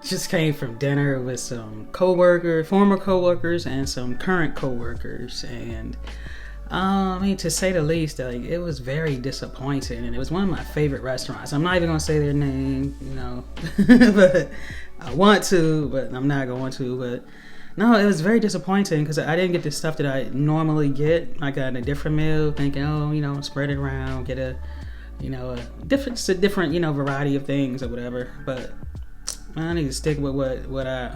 Just came from dinner with some former coworkers, and some current coworkers, and I mean, to say the least, like, it was very disappointing, and it was one of my favorite restaurants. I'm not even gonna say their name, but I want to, but I'm not going to. But no, it was very disappointing because I didn't get the stuff that I normally get. I got a different meal, thinking, spread it around, get a different variety of things or whatever. But I need to stick with what I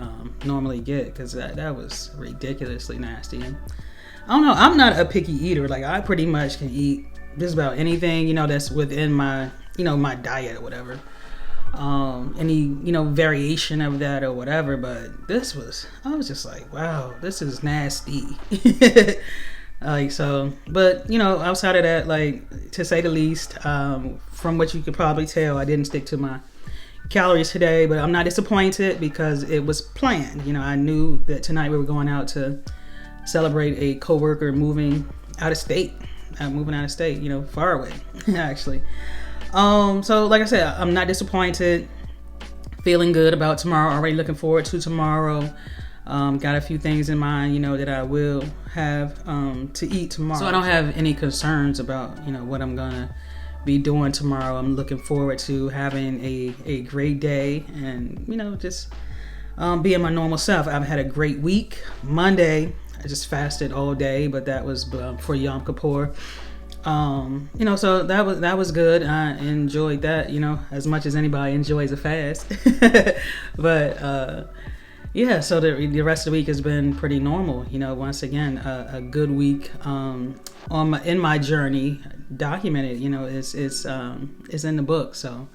normally get, because that was ridiculously nasty. And I don't know, I'm not a picky eater. Like, I pretty much can eat just about anything, that's within my, my diet or whatever. Any, variation of that or whatever. But I was just like, wow, this is nasty. But outside of that, like, to say the least, from what you could probably tell, I didn't stick to my calories today, but I'm not disappointed because it was planned. I knew that tonight we were going out to celebrate a coworker moving out of state, far away, actually. So like I said, I'm not disappointed, feeling good about tomorrow, already looking forward to tomorrow. Got a few things in mind, that I will have to eat tomorrow. So I don't have any concerns about, what I'm gonna be doing tomorrow. I'm looking forward to having a great day and, just being my normal self. I've had a great week. Monday, I just fasted all day, but that was for Yom Kippur. So that was good. I enjoyed that, as much as anybody enjoys a fast. But so the rest of the week has been pretty normal. Once again, a good week in my journey, documented. It's in the book. So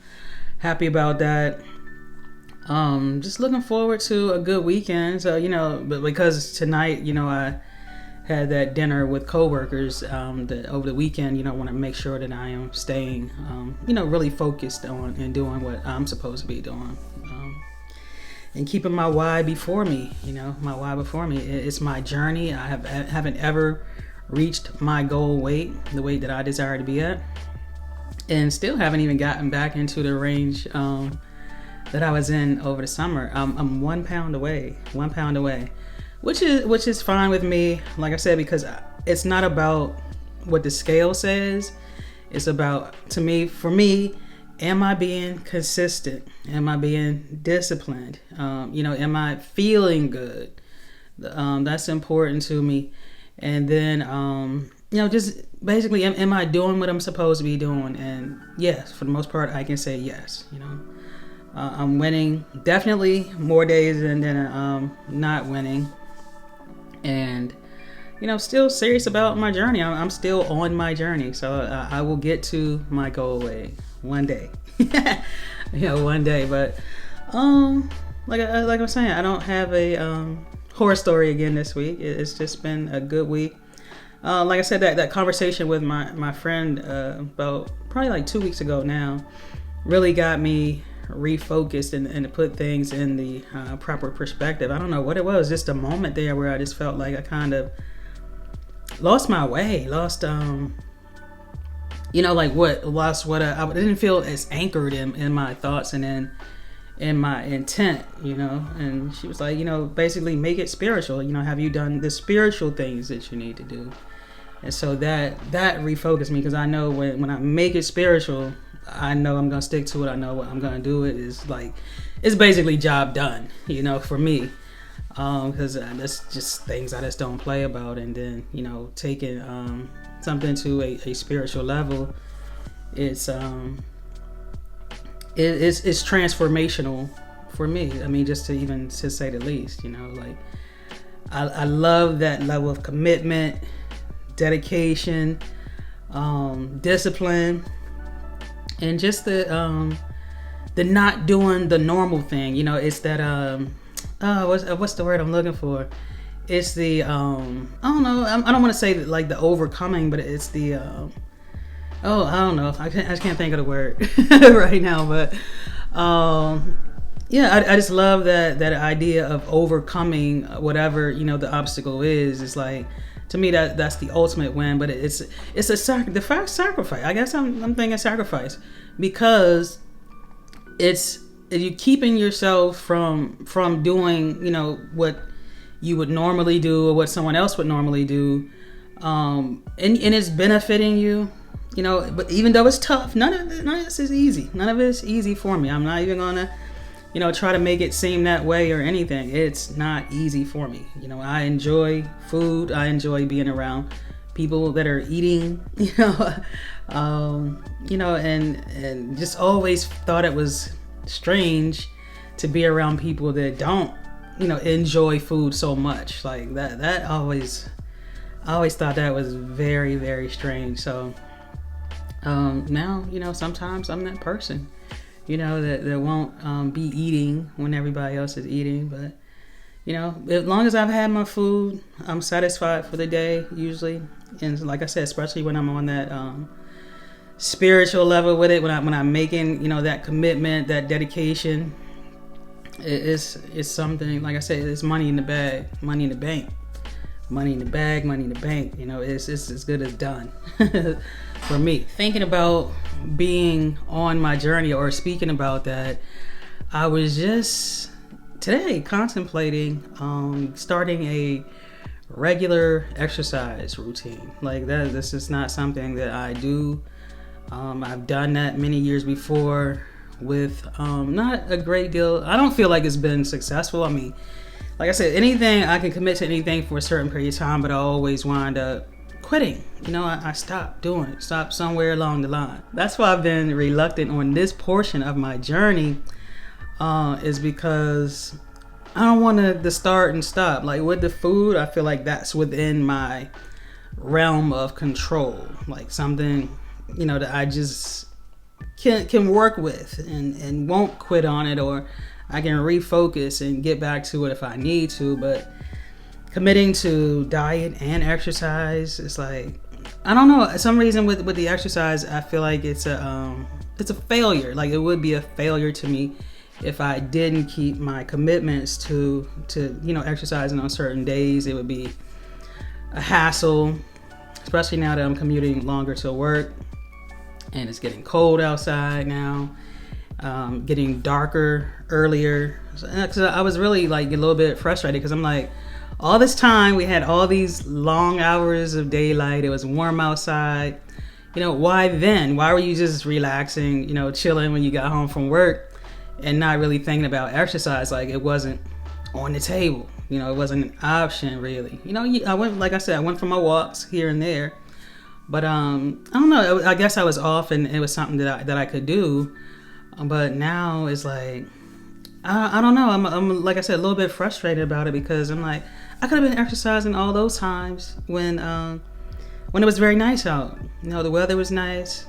happy about that. Just looking forward to a good weekend. So but because tonight, I had that dinner with coworkers over the weekend. I want to make sure that I am staying, really focused on and doing what I'm supposed to be doing. And keeping my why before me, It's my journey. I haven't ever reached my goal weight, the weight that I desire to be at, and still haven't even gotten back into the range that I was in over the summer. I'm 1 pound away, which is fine with me. Like I said, because it's not about what the scale says. It's about, for me, am I being consistent? Am I being disciplined? Am I feeling good? That's important to me. And then, just basically, am I doing what I'm supposed to be doing? And yes, for the most part, I can say yes. I'm winning definitely more days than not winning. And, still serious about my journey. I'm still on my journey. So I will get to my goal weight one day. One day. But like I was saying, I don't have a horror story again this week. It's just been a good week. Like I said, that conversation with my friend about probably like 2 weeks ago now really got me refocused and to put things in the proper perspective. I don't know what it was, just a moment there where I just felt like I kind of lost my way, lost I didn't feel as anchored in my thoughts and in my intent, and she was like, basically make it spiritual. Have you done the spiritual things that you need to do? And so that refocused me, because I know when I make it spiritual, I know I'm gonna stick to it. I know what I'm gonna do. It's basically job done, for me, because that's just things I just don't play about. And then taking something to a spiritual level, it's transformational for me. I mean, just to say the least, I love that level of commitment, dedication, discipline, and just the not doing the normal thing. It's that what's the word I'm looking for? It's the I don't know. I don't want to say like the overcoming, but it's the I don't know. I just can't think of the word right now. But I just love that idea of overcoming whatever the obstacle is. It's like, to me, that's the ultimate win. But it's a sacrifice. I guess I'm thinking sacrifice, because it's you keeping yourself from doing, what you would normally do or what someone else would normally do, and it's benefiting you, but even though it's tough, none of this is easy. None of it's easy for me. I'm not even gonna, try to make it seem that way or anything. It's not easy for me. I enjoy food. I enjoy being around people that are eating, and just always thought it was strange to be around people that don't, enjoy food so much. Like that I always thought that was very, very strange. So now, sometimes I'm that person, that won't be eating when everybody else is eating. But, as long as I've had my food, I'm satisfied for the day usually. And like I said, especially when I'm on that spiritual level with it, when I'm making, that commitment, that dedication, it's something, like I said, it's money in the bag, money in the bank. Money in the bag, money in the bank. It's as good as done for me. Thinking about being on my journey or speaking about that, I was just today contemplating starting a regular exercise routine. Like that, this is not something that I do. I've done that many years before with not a great deal. I don't feel like it's been successful. I mean, like I said, anything, I can commit to anything for a certain period of time, but I always wind up quitting. I stopped doing it, stopped somewhere along the line. That's why I've been reluctant on this portion of my journey, is because I don't want to start and stop. Like with the food, I feel like that's within my realm of control. Like something, that I just can work with and won't quit on it, or I can refocus and get back to it if I need to. But committing to diet and exercise, it's like, I don't know, for some reason with the exercise, I feel like it's a failure. Like it would be a failure to me if I didn't keep my commitments to exercising on certain days. It would be a hassle, especially now that I'm commuting longer to work and it's getting cold outside now. Getting darker earlier. Cause I was really like a little bit frustrated because I'm like, all this time we had all these long hours of daylight. It was warm outside. Why then? Why were you just relaxing, chilling when you got home from work and not really thinking about exercise? Like it wasn't on the table. It wasn't an option really. I went, like I said, I went for my walks here and there, but I don't know. I guess I was off and it was something that I could do. But now it's like, I don't know. I'm like I said, a little bit frustrated about it because I'm like, I could have been exercising all those times when it was very nice out. The weather was nice,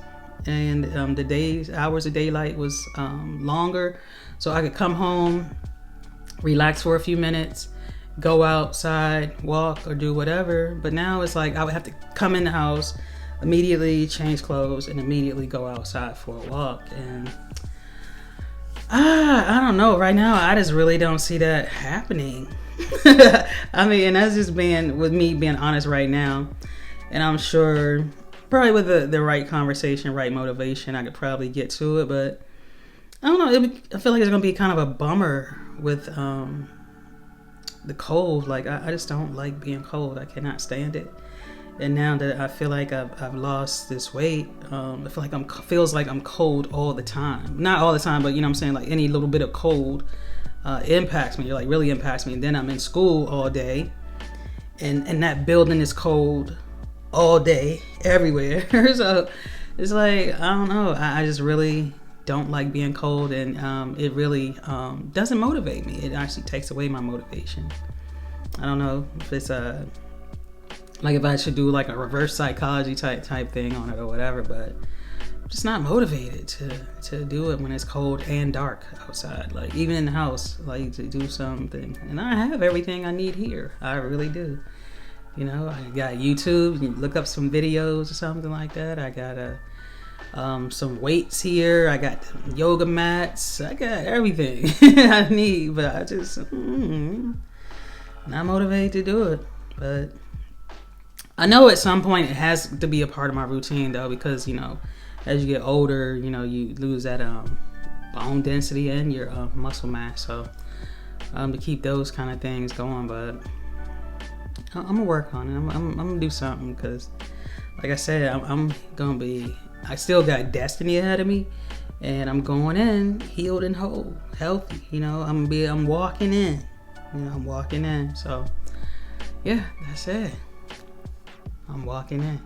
and the hours of daylight was longer, so I could come home, relax for a few minutes, go outside, walk, or do whatever. But now it's like I would have to come in the house, immediately change clothes, and immediately go outside for a walk. And I don't know. Right now, I just really don't see that happening. I mean, and that's just with me being honest right now. And I'm sure probably with the right conversation, right motivation, I could probably get to it. But I don't know. I feel like it's going to be kind of a bummer with the cold. Like, I just don't like being cold. I cannot stand it. And now that I feel like I've lost this weight, I feel like feels like I'm cold all the time. Not all the time, but I'm saying, like any little bit of cold impacts me. Like really impacts me. And then I'm in school all day, and that building is cold all day everywhere. So it's like, I don't know. I just really don't like being cold, and it really doesn't motivate me. It actually takes away my motivation. I don't know if it's like if I should do like a reverse psychology type thing on it or whatever, but I'm just not motivated to do it when it's cold and dark outside. Like even in the house, like to do something. And I have everything I need here. I really do. I got YouTube. You can look up some videos or something like that. I got some weights here. I got yoga mats. I got everything I need, but I just not motivated to do it. But I know at some point it has to be a part of my routine though, because as you get older, you lose that bone density and your muscle mass. So to keep those kind of things going, but I'm gonna work on it. I'm gonna do something, because like I said, I'm gonna be, I still got destiny ahead of me, and I'm going in healed and whole, healthy. You know, I'm walking in. You know, I'm walking in. So yeah, that's it. I'm walking in.